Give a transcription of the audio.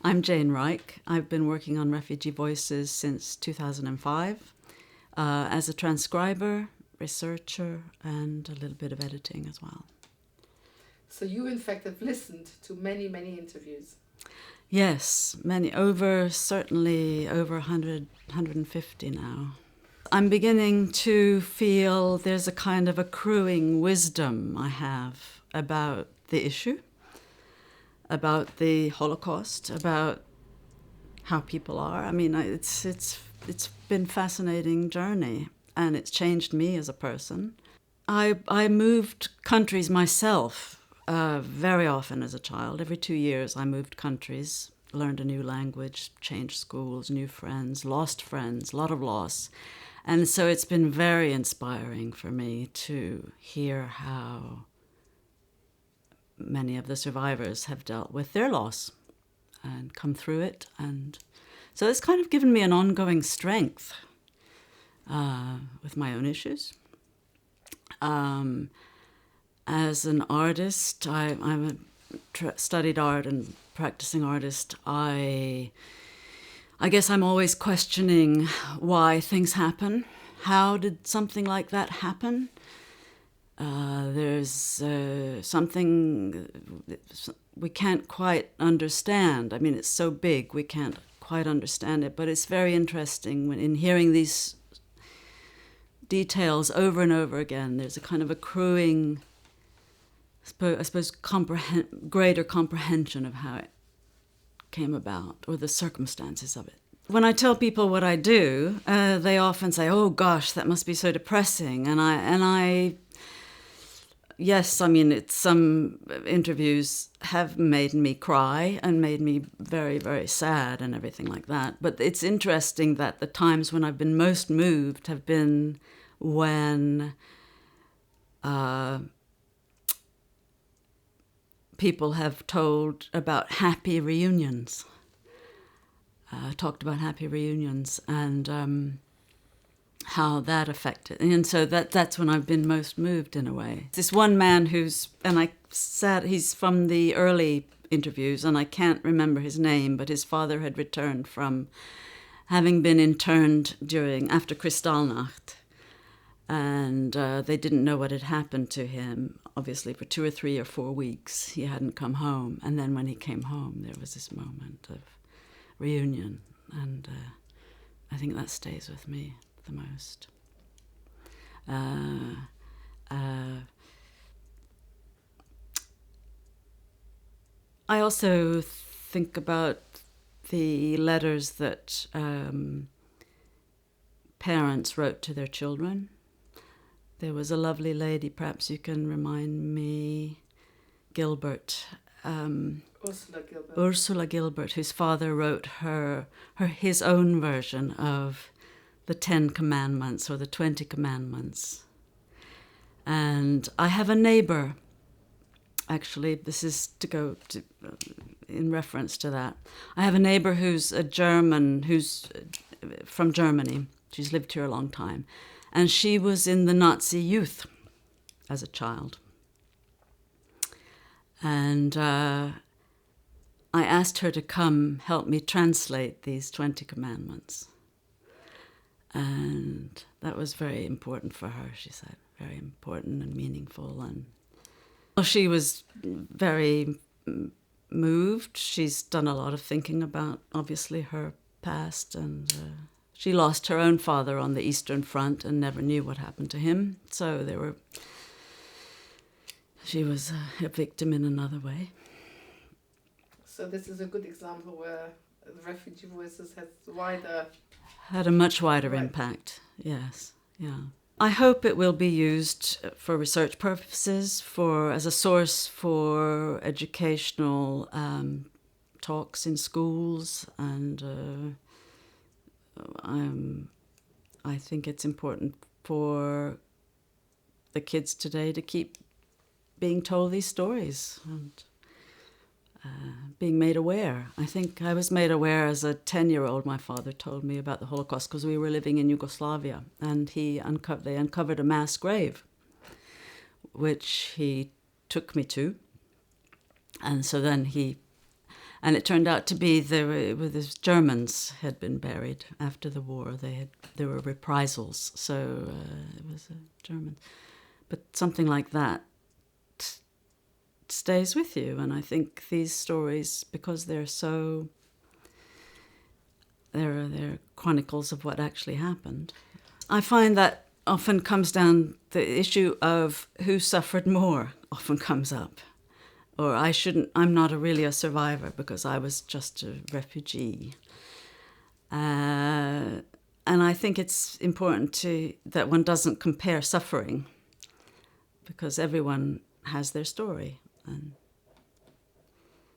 I'm Jayne Reich. I've been working on Refugee Voices since 2005 as a transcriber, researcher, and a little bit of editing as well. So you, in fact, have listened to many, many interviews. Yes, certainly over 100, 150 now. I'm beginning to feel there's a kind of accruing wisdom I have about the issue, about the Holocaust, about how people are. I mean, it's been a fascinating journey, and it's changed me as a person. I moved countries myself very often as a child. Every 2 years I moved countries, learned a new language, changed schools, new friends, lost friends, a lot of loss. And so it's been very inspiring for me to hear how many of the survivors have dealt with their loss and come through it. And so it's kind of given me an ongoing strength with my own issues. As an artist, I'm a studied art and practicing artist. I guess I'm always questioning why things happen. How did something like that happen? There's something we can't quite understand. I mean, it's so big, we can't quite understand it, but it's very interesting when in hearing these details over and over again, there's a kind of accruing, I suppose greater comprehension of how it came about, or the circumstances of it. When I tell people what I do, they often say, "Oh gosh, that must be so depressing." And I yes, I mean, some interviews have made me cry and made me very, very sad and everything like that. But it's interesting that the times when I've been most moved have been when people have told about happy reunions, talked about happy reunions and how that affected. And so that's when I've been most moved in a way. This one man he's from the early interviews, and I can't remember his name, but his father had returned from having been interned after Kristallnacht. And they didn't know what had happened to him, obviously, for 2 or 3 or 4 weeks. He hadn't come home. And then when he came home, there was this moment of reunion. And I think that stays with me the most. I also think about the letters that parents wrote to their children. There was a lovely lady, perhaps you can remind me, Gilbert. Ursula Gilbert, whose father wrote his own version of the 10 Commandments or the 20 Commandments. And I have a neighbor, actually, this is to go to, in reference to that. I have a neighbor who's from Germany. She's lived here a long time. And she was in the Nazi youth as a child. And I asked her to come help me translate these 20 commandments. And that was very important for her, she said, very important and meaningful. And she was very moved. She's done a lot of thinking about, obviously, her past, and she lost her own father on the Eastern Front and never knew what happened to him. So she was a victim in another way. So this is a good example where the Refugee Voices had a much wider impact, yes, yeah. I hope it will be used for research purposes, as a source for educational talks in schools, and I think it's important for the kids today to keep being told these stories and being made aware. I think I was made aware as a 10-year-old. My father told me about the Holocaust because we were living in Yugoslavia, and they uncovered a mass grave, which he took me to. And so then he And it turned out to be the Germans had been buried after the war. There were reprisals, so it was a German. But something like that stays with you, and I think these stories, because they're chronicles of what actually happened. I find that often comes down, the issue of who suffered more often comes up. Or I'm not really a survivor because I was just a refugee. And I think it's important that one doesn't compare suffering, because everyone has their story. And